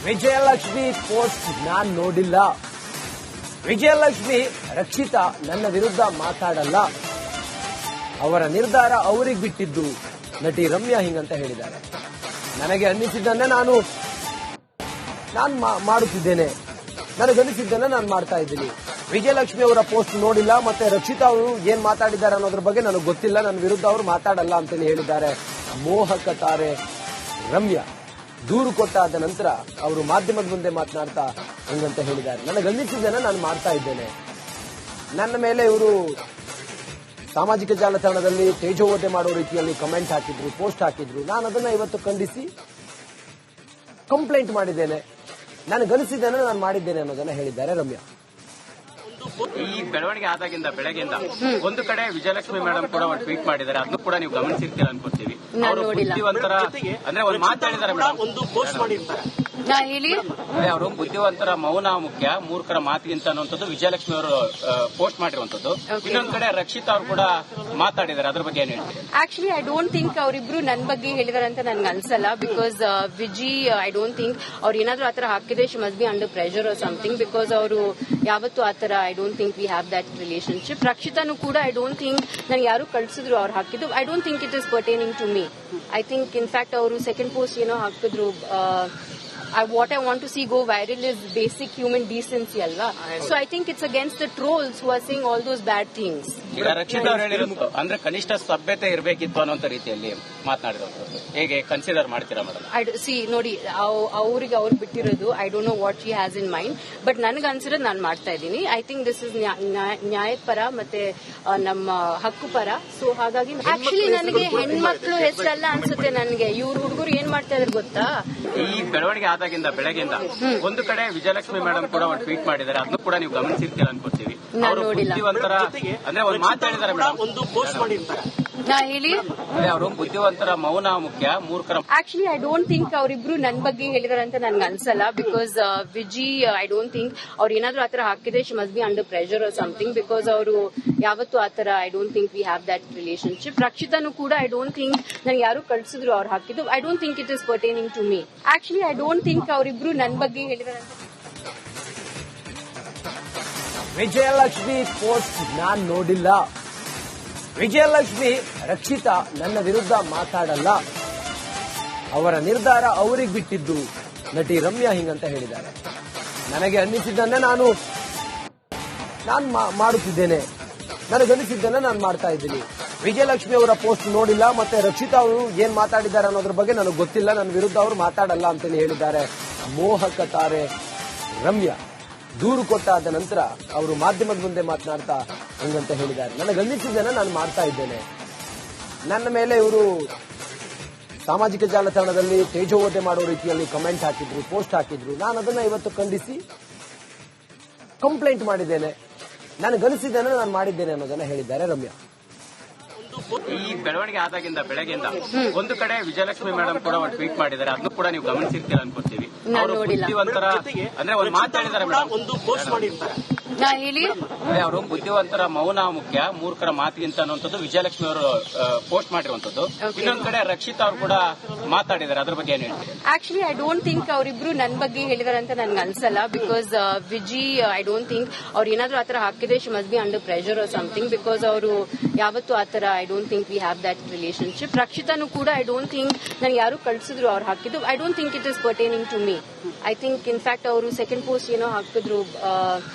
Vijayalakshmi post ನಾನ್ ನೋಡಿಲ್ಲ. ವಿಜಯಲಕ್ಷ್ಮಿ ರಕ್ಷಿತಾ ನನ್ನ ವಿರುದ್ಧ ಮಾತಾಡಲ್ಲ, ಅವರ ನಿರ್ಧಾರ ಅವರಿಗೆ ಬಿಟ್ಟಿದ್ದು. ನಟಿ ರಮ್ಯಾ ಹಿಂಗಂತ ಹೇಳಿದ್ದಾರೆ. ನನಗೆ ಅನ್ನಿಸಿದ್ದನ್ನ ನಾನು ಮಾಡುತ್ತಿದ್ದೇನೆ, ನನಗನ್ನಿಸಿದ್ದನ್ನ ನಾನು ಮಾಡ್ತಾ ಇದ್ದೀನಿ. ವಿಜಯಲಕ್ಷ್ಮಿ ಅವರ ಪೋಸ್ಟ್ ನೋಡಿಲ್ಲ, ಮತ್ತೆ ರಕ್ಷಿತಾ ಅವರು ಏನ್ ಮಾತಾಡಿದ್ದಾರೆ ಅನ್ನೋದ್ರ ಬಗ್ಗೆ ನನಗೆ ಗೊತ್ತಿಲ್ಲ, ನನ್ನ ವಿರುದ್ಧ ಅವರು ಮಾತಾಡಲ್ಲ ಅಂತೇಳಿ ಹೇಳಿದ್ದಾರೆ. ಮೋಹಕ ತಾರೆ ರಮ್ಯಾ ದೂರು ಕೊಟ್ಟಾದ ನಂತರ ಅವರು ಮಾಧ್ಯಮದ ಮುಂದೆ ಮಾತನಾಡ್ತಾ ಹಿಂಗಂತ ಹೇಳಿದ್ದಾರೆ. ನನಗನ್ನಿಸಿದ್ದನ್ನ ನಾನು ಮಾಡ್ತಾ ಇದ್ದೇನೆ. ನನ್ನ ಮೇಲೆ ಇವರು ಸಾಮಾಜಿಕ ಜಾಲತಾಣದಲ್ಲಿ ತೇಜೋವಧೆ ಮಾಡೋ ರೀತಿಯಲ್ಲಿ ಕಮೆಂಟ್ ಹಾಕಿದ್ರು, ಪೋಸ್ಟ್ ಹಾಕಿದ್ರು. ನಾನು ಅದನ್ನ ಇವತ್ತು ಖಂಡಿಸಿ ಕಂಪ್ಲೇಂಟ್ ಮಾಡಿದ್ದೇನೆ. ನನಗನ್ನಿಸಿದ್ದನ್ನ ನಾನು ಮಾಡಿದ್ದೇನೆ ಅನ್ನೋದನ್ನ ಹೇಳಿದ್ದಾರೆ ರಮ್ಯಾ. ಈ ಬೆಳವಣಿಗೆ ಆದಾಗಿಂದ ಬೆಳಗ್ಗೆಯಿಂದ ಒಂದು ಕಡೆ ವಿಜಯಲಕ್ಷ್ಮಿ ಮೇಡಮ್ ಕೂಡ ಒಂದು ಟ್ವೀಟ್ ಮಾಡಿದ್ದಾರೆ, ಅದನ್ನು ಕೂಡ ನೀವು ಗಮನಿಸಿರ್ತೀರ ಅನ್ಕೋತೀವಿ. ಅವರು ಬುದ್ಧಿವಂತರ ಅಂದ್ರೆ ಒಂದು ಮಾತಾಡಿದ್ದಾರೆ ಮೇಡಮ್, ಒಂದು ಪೋಸ್ಟ್ ಮಾಡಿರ್ತಾರೆ. ಅವರು ಬುದ್ಧಿವಂತರ ಮೌನ ಮುಖ್ಯ, ಮೂರ್ಖರ ಮಾತಿಗಿಂತ ಅನ್ನುವಂಥದ್ದು ವಿಜಯಲಕ್ಷ್ಮಿ ಅವರು ಪೋಸ್ಟ್ ಮಾಡಿರುವಂತದ್ದು. ಇನ್ನೊಂದ್ ಕಡೆ ರಕ್ಷಿತಾ ಅವರು ಕೂಡ ಮಾತಾಡಿದ್ದಾರೆ, ಅದ್ರ ಬಗ್ಗೆ ಏನ್ ಹೇಳ್ತೀರಿ? ಆಕ್ಚುಲಿ ಐ ಡೋಂಟ್ ಥಿಂಕ್ ಅವರಿಬ್ರು ನನ್ನ ಬಗ್ಗೆ ಹೇಳಿದಾರೆ ಅಂತ ನನ್ಗೆ ಅನ್ಸಲ್ಲ. Because Viji I don't think ಅವ್ರು ಏನಾದ್ರು ಆತರ ಹಾಕಿದ್ರೆ she must be under pressure or something. Because ಅವರು ಯಾವತ್ತೂ ಆತರ I don't think we have that relationship. ರಕ್ಷಿತಾನು ಕೂಡ ಐ ಡೋಂಟ್ ಥಿಂಕ್ ನನ್ಗೆ ಯಾರು ಕಳ್ಸಿದ್ರು ಅವ್ರು ಹಾಕಿದ್ದು. I don't think it is pertaining to me. I think in fact ಅವರು ಸೆಕೆಂಡ್ ಪೋಸ್ಟ್ ಏನೋ ಹಾಕಿದ್ರು. What I want to see go viral is basic human decency, alva. So I think it's against the trolls who are saying all those bad things. ಈಗ ರಕ್ಷಿತಾ ಅವರು ಹೇಳಿರೋದು ಅಂದ್ರೆ ಕನಿಷ್ಠ ಸಭ್ಯತೆ ಇರಬೇಕಿತ್ತು ಅನ್ನೋ ರೀತಿಯಲ್ಲಿ ಮಾತನಾಡಿರೋದು ಹೇಗೆ ಕನ್ಸಿಡರ್ ಮಾಡ್ತೀರಾ ಮೇಡಮ್? ಸಿ ನೋಡಿ, ಅವ್ರಿಗೆ ಅವ್ರು ಬಿಟ್ಟಿರೋದು. I don't know what she has in mind, but ನನಗೆ ಅನ್ಸಿರೋದು ನಾನು ಮಾಡ್ತಾ ಇದ್ದೀನಿ. ಐ ಥಿಂಕ್ ದಿಸ್ ಇಸ್ ನ್ಯಾಯದ ಪರ ಮತ್ತೆ ನಮ್ಮ ಹಕ್ಕು ಪರ. ಸೊ ಹಾಗಾಗಿ ಆಕ್ಚುಲಿ ನನಗೆ ಹೆಣ್ಮಕ್ಳು ಹೆಸರಲ್ಲ ಅನ್ಸುತ್ತೆ. ನನಗೆ ಇವ್ರ ಹುಡುಗರು ಏನ್ ಮಾಡ್ತಾ ಇದಾರೆ ಗೊತ್ತಾ? ಈ ಬೆಳವಣಿಗೆ ಆದಾಗಿಂದ ಬೆಳಗ್ಗೆಯಿಂದ ಒಂದು ಕಡೆ ವಿಜಯಲಕ್ಷ್ಮಿ ಮೇಡಮ್ ಕೂಡ ಒಂದು ಟ್ವೀಟ್ ಮಾಡಿದ್ದಾರೆ, ಅದನ್ನು ಕೂಡ ನೀವು ಗಮನಿಸಿರ್ತೀರ ಅನ್ಕೋತೀವಿ. ಅವರು ಬುದ್ಧಿವಂತರ ಅಂದ್ರೆ ಒಂದು ಮಾತಾಡಿದ್ದಾರೆ ಮೇಡಮ್, ಒಂದು ಪೋಸ್ಟ್ ಮಾಡಿರ್ತಾರೆ. ಅವರು ಬುದ್ಧಿವಂತರ ಮೌನ ಮುಖ್ಯ, ಮೂರ್ಖರ ಆಕ್ಚುಲಿ ಐ ಡೋಂಟ್ ಥಿಂಕ್ ಅವರಿಬ್ರು ನನ್ನ ಬಗ್ಗೆ ಹೇಳಿದಾರೆ ಅಂತ ನನ್ಗೆ ಅನ್ಸಲ್ಲ. Because Viji I don't think ಅವ್ರು ಏನಾದ್ರು ಆತರ ಹಾಕಿದ್ರೆ she must be under pressure or something. Because ಅವರು ಯಾವತ್ತೂ ಆತರ I don't think we have that relationship. ರಕ್ಷಿತಾನು ಕೂಡ ಐ ಡೋಂಟ್ ಥಿಂಕ್ ನನ್ಗೆ ಯಾರು ಕಳ್ಸಿದ್ರು ಅವ್ರು ಹಾಕಿದ್ದು. I don't think it is pertaining to me. Actually I don't think ಅವರಿಬ್ರು ನನ್ನ ಬಗ್ಗೆ ಹೇಳಿದಾರೆ ಅಂತ. ವಿಜಯಲಕ್ಷ್ಮಿ ಪೋಸ್ಟ್ ನಾನ್ ನೋಡಿಲ್ಲ. ವಿಜಯಲಕ್ಷ್ಮಿ ರಕ್ಷಿತಾ ನನ್ನ ವಿರುದ್ಧ ಮಾತಾಡಲ್ಲ, ಅವರ ನಿರ್ಧಾರ ಅವರಿಗೆ ಬಿಟ್ಟಿದ್ದು. ನಟಿ ರಮ್ಯಾ ಹಿಂಗಂತ ಹೇಳಿದ್ದಾರೆ. ನನಗೆ ಅನ್ನಿಸಿದ್ದನ್ನ ನಾನು ಮಾಡುತ್ತಿದ್ದೇನೆ, ನನಗನ್ನಿಸಿದ್ದನ್ನ ನಾನು ಮಾಡ್ತಾ ಇದ್ದೀನಿ. ವಿಜಯಲಕ್ಷ್ಮಿ ಅವರ ಪೋಸ್ಟ್ ನೋಡಿಲ್ಲ, ಮತ್ತೆ ರಕ್ಷಿತಾ ಅವರು ಏನ್ ಮಾತಾಡಿದ್ದಾರೆ ಅನ್ನೋದ್ರ ಬಗ್ಗೆ ನನಗೆ ಗೊತ್ತಿಲ್ಲ, ನನ್ನ ವಿರುದ್ಧ ಅವರು ಮಾತಾಡಲ್ಲ ಅಂತೇಳಿ ಹೇಳಿದ್ದಾರೆ. ಮೋಹಕ ತಾರೆ ರಮ್ಯಾ ದೂರು ಕೊಟ್ಟಾದ ನಂತರ ಅವರು ಮಾಧ್ಯಮದ ಮುಂದೆ ಮಾತನಾಡ್ತಾ ಹಿಂಗಂತ ಹೇಳಿದ್ದಾರೆ. ನನಗನ್ನಿಸಿದ್ದನ್ನ ನಾನು ಮಾಡ್ತಾ ಇದ್ದೇನೆ. ನನ್ನ ಮೇಲೆ ಇವರು ಸಾಮಾಜಿಕ ಜಾಲತಾಣದಲ್ಲಿ ತೇಜೋವಧೆ ಮಾಡೋ ರೀತಿಯಲ್ಲಿ ಕಮೆಂಟ್ ಹಾಕಿದ್ರು, ಪೋಸ್ಟ್ ಹಾಕಿದ್ರು. ನಾನು ಅದನ್ನ ಇವತ್ತು ಖಂಡಿಸಿ ಕಂಪ್ಲೇಂಟ್ ಮಾಡಿದ್ದೇನೆ. ನನಗನ್ನಿಸಿದ್ದನ್ನ ನಾನು ಮಾಡಿದ್ದೇನೆ ಅನ್ನೋದನ್ನ ಹೇಳಿದ್ದಾರೆ ರಮ್ಯಾ. ಈ ಬೆಳವಣಿಗೆ ಆದಾಗಿಂದ ಬೆಳಗ್ಗೆಯಿಂದ ಒಂದು ಕಡೆ ವಿಜಯಲಕ್ಷ್ಮಿ ಮೇಡಮ್ ಕೂಡ ಒಂದು ಟ್ವೀಟ್ ಮಾಡಿದ್ದಾರೆ, ಅದನ್ನು ಕೂಡ ನೀವು ಗಮನಿಸಿರ್ತೀರ ಅನ್ಕೋತೀವಿ. ಅವರು ಬುದ್ಧಿವಂತರ ಅಂದ್ರೆ ಒಂದು ಮಾತಾಡಿದ್ದಾರೆ ಮೇಡಮ್, ಒಂದು ಪೋಸ್ಟ್ ಮಾಡಿರ್ತಾರೆ. ಅವರು ಬುದ್ಧಿವಂತರ ಮೌನ ಮುಖ್ಯ, ಮೂರ್ಖರ ಮಾತಿಗಿಂತ ಅನ್ನುವಂಥದ್ದು ವಿಜಯಲಕ್ಷ್ಮಿ ಅವರು ಪೋಸ್ಟ್ ಮಾಡಿರುವಂತದ್ದು. ಇನ್ನೊಂದ್ ಕಡೆ ರಕ್ಷಿತಾ ಅವರು ಕೂಡ ಮಾತಾಡಿದ್ದಾರೆ, ಅದ್ರ ಬಗ್ಗೆ ಏನ್ ಹೇಳ್ತೀರಿ? ಆಕ್ಚುಲಿ ಐ ಡೋಂಟ್ ಥಿಂಕ್ ಅವರಿಬ್ರು ನನ್ನ ಬಗ್ಗೆ ಹೇಳಿದಾರೆ ಅಂತ ನನ್ಗೆ ಅನ್ಸಲ್ಲ. Because Viji I don't think ಅವ್ರು ಏನಾದ್ರು ಆತರ ಹಾಕಿದ್ರೆ she must be under pressure or something. Because ಅವರು ಯಾವತ್ತೂ ಆತರ I don't think we have that relationship. ರಕ್ಷಿತಾನು ಕೂಡ ಐ ಡೋಂಟ್ ಥಿಂಕ್ ನನ್ಗೆ ಯಾರು ಕಳ್ಸಿದ್ರು ಅವ್ರು ಹಾಕಿದ್ದು. I don't think it is pertaining to me. I think in fact ಅವರು ಸೆಕೆಂಡ್ ಪೋಸ್ಟ್ ಏನೋ ಹಾಕಿದ್ರು.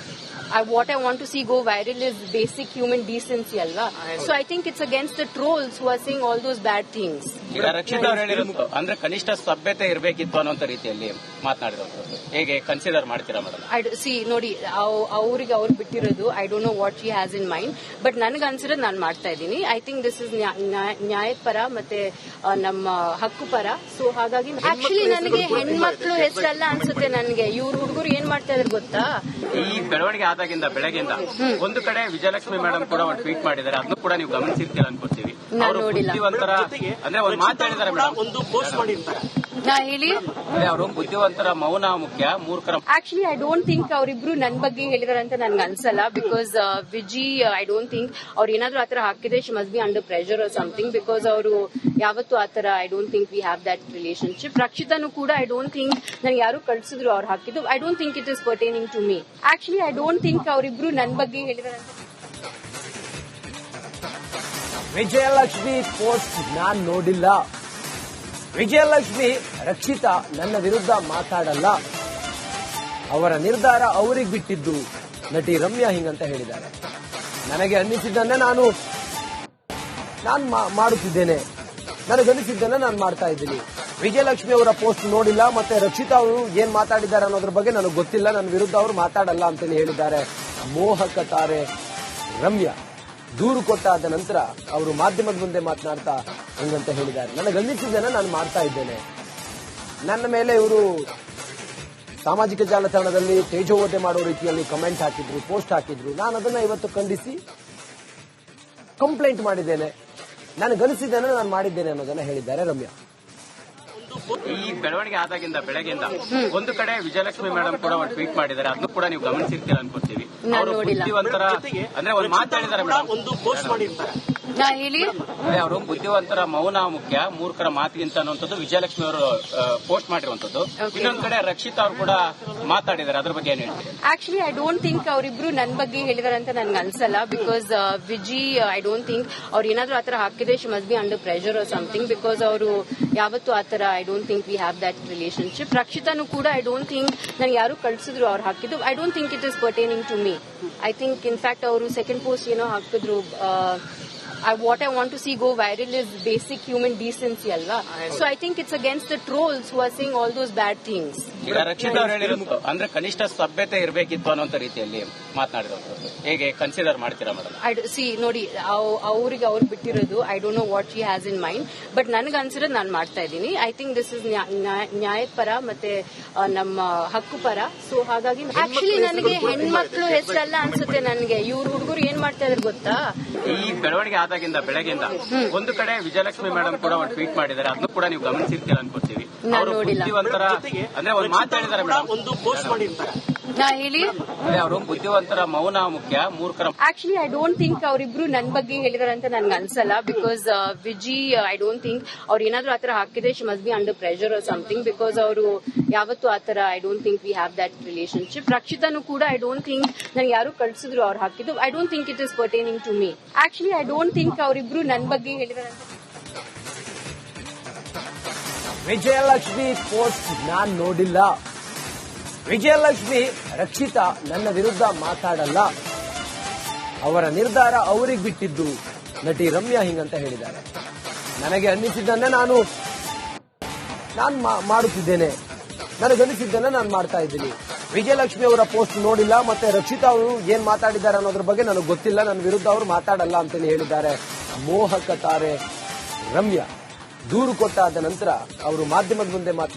What I want to see go viral is basic human decency, alva. So I think it's against the trolls who are saying all those bad things. ಈಗ ರಕ್ಷಿತಾ ಅವರು ಹೇಳಿರೋದು ಅಂದ್ರೆ ಕನಿಷ್ಠ ಸಭ್ಯತೆ ಇರಬೇಕಿತ್ತು ಅನ್ನೋ ರೀತಿಯಲ್ಲಿ ಮಾತನಾಡಿರೋದು ಹೇಗೆ ಕನ್ಸಿಡರ್ ಮಾಡ್ತೀರಾ ಮೇಡಮ್? ಸಿ ನೋಡಿ, ಅವ್ರಿಗೆ ಅವ್ರು ಬಿಟ್ಟಿರೋದು. I don't know what she has in mind, but ನನಗೆ ಅನ್ಸಿರೋದು ನಾನು ಮಾಡ್ತಾ ಇದ್ದೀನಿ. ಐ ಥಿಂಕ್ ದಿಸ್ ಇಸ್ ನ್ಯಾಯದ ಪರ ಮತ್ತೆ ನಮ್ಮ ಹಕ್ಕು ಪರ. ಸೊ ಹಾಗಾಗಿ ಆಕ್ಚುಲಿ ನನಗೆ ಹೆಣ್ಮಕ್ಳು ಹೆಸರಲ್ಲ ಅನ್ಸುತ್ತೆ. ನನಗೆ ಇವ್ರ ಹುಡುಗರು ಏನ್ ಮಾಡ್ತಾ ಇದಾರೆ ಗೊತ್ತಾ? ಈ ಬೆಳವಣಿಗೆ ಆದಾಗಿಂದ ಬೆಳಗ್ಗೆಯಿಂದ ಒಂದು ಕಡೆ ವಿಜಯಲಕ್ಷ್ಮಿ ಮೇಡಮ್ ಕೂಡ ಒಂದು ಟ್ವೀಟ್ ಮಾಡಿದ್ದಾರೆ, ಅದನ್ನು ಕೂಡ ನೀವು ಗಮನಿಸಿರ್ತೀರ ಅನ್ಕೋತೀವಿ. ಅವರು ಬುದ್ಧಿವಂತರ ಅಂದ್ರೆ ಒಂದು ಮಾತಾಡಿದ್ದಾರೆ ಮೇಡಮ್, ಒಂದು ಪೋಸ್ಟ್ ಮಾಡಿರ್ತಾರೆ. ನಾ ಹೇಳಿ ಅದೇ ಅವರು ಬುದ್ಧಿವಂತರ ಮೌನ ಮುಖ್ಯ, ಮೂರ್ಖರ ಆಕ್ಚುಲಿ ಐ ಡೋಂಟ್ ಥಿಂಕ್ ಅವರಿಬ್ರು ನನ್ ಬಗ್ಗೆ ಹೇಳಿದಾರೆ ಅಂತ ನನ್ಗೆ ಅನ್ಸಲ್ಲ. Because Viji I don't think ಅವ್ರು ಏನಾದ್ರು ಆತರ ಹಾಕಿದ್ರೆ she must be under pressure or something. Because ಅವರು ಯಾವತ್ತು ಆತರ I don't think we have that relationship. ರಕ್ಷಿತಾನು ಕೂಡ ಐ ಡೋಂಟ್ ಥಿಂಕ್ ನನ್ಗೆ ಯಾರು ಕಳ್ಸಿದ್ರು ಅವ್ರು ಹಾಕಿದ್ದು. I don't think it is pertaining to me. Actually I don't think ಅವರಿಬ್ರು ನನ್ ಬಗ್ಗೆ ಹೇಳಿದಾರೆ ಅಂತ. ವಿಜಯಲಕ್ಷ್ಮಿ ಪೋಸ್ಟ್ ನಾನ್ ನೋಡಿಲ್ಲ. ವಿಜಯಲಕ್ಷ್ಮಿ ರಕ್ಷಿತಾ ನನ್ನ ವಿರುದ್ಧ ಮಾತಾಡಲ್ಲ, ಅವರ ನಿರ್ಧಾರ ಅವರಿಗೆ ಬಿಟ್ಟಿದ್ದು. ನಟಿ ರಮ್ಯಾ ಹಿಂಗಂತ ಹೇಳಿದ್ದಾರೆ. ನನಗೆ ಅನ್ನಿಸಿದ್ದನ್ನೇ ನಾನು ಮಾಡುತ್ತಿದ್ದೇನೆ, ನನಗನ್ನಿಸಿದ್ದನ್ನ ನಾನು ಮಾಡ್ತಾ ಇದ್ದೀನಿ. ವಿಜಯಲಕ್ಷ್ಮಿ ಅವರ ಪೋಸ್ಟ್ ನೋಡಿಲ್ಲ, ಮತ್ತೆ ರಕ್ಷಿತಾ ಅವರು ಏನ್ ಮಾತಾಡಿದ್ದಾರೆ ಅನ್ನೋದ್ರ ಬಗ್ಗೆ ನನಗೆ ಗೊತ್ತಿಲ್ಲ. ನನ್ನ ವಿರುದ್ಧ ಅವರು ಮಾತಾಡಲ್ಲ ಅಂತೇಳಿ ಹೇಳಿದ್ದಾರೆ ಮೋಹಕ ತಾರೆ ರಮ್ಯಾ. ದೂರು ಕೊಟ್ಟಾದ ನಂತರ ಅವರು ಮಾಧ್ಯಮದ ಮುಂದೆ ಮಾತನಾಡ್ತಾ ಹಿಂಗಂತ ಹೇಳಿದ್ದಾರೆ, ನನಗನ್ನಿಸಿದ್ದನ್ನ ನಾನು ಮಾಡ್ತಾ ಇದ್ದೇನೆ. ನನ್ನ ಮೇಲೆ ಇವರು ಸಾಮಾಜಿಕ ಜಾಲತಾಣದಲ್ಲಿ ತೇಜೋವಧೆ ಮಾಡೋ ರೀತಿಯಲ್ಲಿ ಕಮೆಂಟ್ ಹಾಕಿದ್ರು, ಪೋಸ್ಟ್ ಹಾಕಿದ್ರು. ನಾನು ಅದನ್ನ ಇವತ್ತು ಖಂಡಿಸಿ ಕಂಪ್ಲೇಂಟ್ ಮಾಡಿದ್ದೇನೆ. ನನಗನ್ನಿಸಿದ್ದನ್ನ ನಾನು ಮಾಡಿದ್ದೇನೆ ಅನ್ನೋದನ್ನ ಹೇಳಿದ್ದಾರೆ ರಮ್ಯಾ. ಈ ಬೆಳವಣಿಗೆ ಆದಾಗಿಂದ ಬೆಳಗ್ಗೆಯಿಂದ ಒಂದು ಕಡೆ ವಿಜಯಲಕ್ಷ್ಮಿ ಮೇಡಮ್ ಕೂಡ ಒಂದು ಟ್ವೀಟ್ ಮಾಡಿದ್ದಾರೆ, ಅದನ್ನು ಕೂಡ ನೀವು ಗಮನಿಸಿರ್ತೀರ ಅನ್ಕೋತೀವಿ. ಅವರು ಬುದ್ಧಿವಂತರ ಅಂದ್ರೆ ಒಂದು ಮಾತಾಡಿದ್ದಾರೆ ಮೇಡಮ್, ಒಂದು ಪೋಸ್ಟ್ ಮಾಡಿರ್ತಾರೆ. ನಾ ಹೇಳಿ ಅವರು ಬುದ್ಧಿವಂತರ ಮೌನ ಮುಖ್ಯ, ಮೂರ್ಖರ ಮಾತಿಗಿಂತ ಅನ್ನುವಂಥದ್ದು ವಿಜಯಲಕ್ಷ್ಮಿ ಅವರು ಪೋಸ್ಟ್ ಮಾಡಿರುವಂತದ್ದು. ಇನ್ನೊಂದ್ ಕಡೆ ರಕ್ಷಿತಾ ಅವರು ಕೂಡ ಮಾತಾಡಿದ್ದಾರೆ, ಅದ್ರ ಬಗ್ಗೆ ಏನ್ ಹೇಳ್ತೀರಿ? ಆಕ್ಚುಲಿ ಐ ಡೋಂಟ್ ಥಿಂಕ್ ಅವರಿಬ್ರು ನನ್ ಬಗ್ಗೆ ಹೇಳಿದಾರೆ ಅಂತ ನನ್ಗೆ ಅನ್ಸಲ್ಲ. Because Viji I don't think ಅವ್ರು ಏನಾದ್ರು ಆತರ ಹಾಕಿದ್ರೆ she must be under pressure or something. Because ಅವರು ಯಾವತ್ತು ಆತರ I don't think we have that relationship. ರಕ್ಷಿತಾನು ಕೂಡ ಐ ಡೋಂಟ್ ಥಿಂಕ್ ನನ್ಗೆ ಯಾರು ಕಳ್ಸಿದ್ರು ಅವ್ರು ಹಾಕಿದ್ದು. I don't think it is pertaining to me. I think in fact ಅವರು ಸೆಕೆಂಡ್ ಪೋಸ್ಟ್ ಏನೋ ಹಾಕಿದ್ರು. What I want to see go viral is basic human decency, alva. So I think it's against the trolls who are saying all those bad things. ಈಗ ರಕ್ಷಿತಾ ಅವರು ಹೇಳಿರೋದು ಅಂದ್ರೆ ಕನಿಷ್ಠ ಸಭ್ಯತೆ ಇರಬೇಕಿತ್ತು ಅನ್ನೋ ರೀತಿಯಲ್ಲಿ ಮಾತನಾಡಿರೋದು ಹೇಗೆ ಕನ್ಸಿಡರ್ ಮಾಡ್ತೀರಾ ಮೇಡಮ್? ಸಿ ನೋಡಿ, ಅವ್ರಿಗೆ ಅವ್ರು ಬಿಟ್ಟಿರೋದು. I don't know what she has in mind, but ನನಗೆ ಅನ್ಸಿರೋದು ನಾನು ಮಾಡ್ತಾ ಇದ್ದೀನಿ. ಐ ಥಿಂಕ್ ದಿಸ್ ಇಸ್ ನ್ಯಾಯದ ಪರ ಮತ್ತೆ ನಮ್ಮ ಹಕ್ಕು ಪರ. ಸೊ ಹಾಗಾಗಿ ಆಕ್ಚುಲಿ ನನಗೆ ಹೆಣ್ಮಕ್ಳು ಹೆಸರಲ್ಲ ಅನ್ಸುತ್ತೆ. ನನಗೆ ಇವ್ರು ಹುಡುಗರು ಏನ್ ಮಾಡ್ತಾ ಇದಾರೆ ಗೊತ್ತಾ? ಈ ಬೆಳವಣಿಗೆ ಆದಾಗಿಂದ ಬೆಳಗ್ಗೆಯಿಂದ ಒಂದು ಕಡೆ ವಿಜಯಲಕ್ಷ್ಮಿ ಮೇಡಮ್ ಕೂಡ ಒಂದು ಟ್ವೀಟ್ ಮಾಡಿದ್ದಾರೆ, ಅದನ್ನು ಕೂಡ ನೀವು ಗಮನಿಸಿರ್ತೀರ ಅನ್ಕೋತೀವಿ. ಅವರು ಬುದ್ಧಿವಂತರ ಅಂದ್ರೆ ಒಂದು ಮಾತಾಡಿದ್ದಾರೆ ಮೇಡಮ್, ಒಂದು ಪೋಸ್ಟ್ ಮಾಡಿರ್ತಾರೆ. ನಾ ಹೇಳಿ ಅವರು ಬುದ್ಧಿವಂತರ ಮೌನ ಮುಖ್ಯ, ಮೂರ್ಖರ ಆಕ್ಚುಲಿ ಐ ಡೋಂಟ್ ಥಿಂಕ್ ಅವರಿಬ್ರು ನನ್ ಬಗ್ಗೆ ಹೇಳಿದಾರೆ ಅಂತ ನನ್ಗೆ ಅನ್ಸಲ್ಲ. Because Viji I don't think ಅವ್ರು ಏನಾದ್ರು ಆತರ ಹಾಕಿದ್ರೆ she must be under pressure or something. Because ಅವರು ಯಾವತ್ತು ಆತರ I don't think we have that relationship. ರಕ್ಷಿತಾನು ಕೂಡ ಐ ಡೋಂಟ್ ಥಿಂಕ್ ನನ್ಗೆ ಯಾರು ಕಳ್ಸಿದ್ರು ಅವ್ರು ಹಾಕಿದ್ದು. I don't think it is pertaining to me. Actually I don't think ಅವರಿಬ್ರು ನನ್ ಬಗ್ಗೆ ಹೇಳಿದಾರೆ ಅಂತ. ವಿಜಯಲಕ್ಷ್ಮಿ ಪೋಸ್ಟ್ ನಾನ್ ನೋಡಿಲ್ಲ. ವಿಜಯಲಕ್ಷ್ಮಿ ರಕ್ಷಿತಾ ನನ್ನ ವಿರುದ್ಧ ಮಾತಾಡಲ್ಲ, ಅವರ ನಿರ್ಧಾರ ಅವರಿಗೆ ಬಿಟ್ಟಿದ್ದು. ನಟಿ ರಮ್ಯಾ ಹಿಂಗಂತ ಹೇಳಿದ್ದಾರೆ. ನನಗೆ ಅನ್ನಿಸಿದ್ದನ್ನೇ ನಾನು ಮಾಡುತ್ತಿದ್ದೇನೆ, ನನಗನ್ನಿಸಿದ್ದನ್ನ ನಾನು ಮಾಡ್ತಾ ಇದ್ದೀನಿ. ವಿಜಯಲಕ್ಷ್ಮಿ ಅವರ ಪೋಸ್ಟ್ ನೋಡಿಲ್ಲ, ಮತ್ತೆ ರಕ್ಷಿತಾ ಅವರು ಏನ್ ಮಾತಾಡಿದ್ದಾರೆ ಅನ್ನೋದ್ರ ಬಗ್ಗೆ ನನಗೆ ಗೊತ್ತಿಲ್ಲ. ನನ್ನ ವಿರುದ್ಧ ಅವರು ಮಾತಾಡಲ್ಲ ಅಂತೇಳಿ ಹೇಳಿದ್ದಾರೆ ಮೋಹಕ ತಾರೆ ರಮ್ಯಾ. ದೂರು ಕೊಟ್ಟಾದ ನಂತರ ಅವರು ಮಾಧ್ಯಮದ ಮುಂದೆ ಮಾತನಾಡಿದ್ದಾರೆ.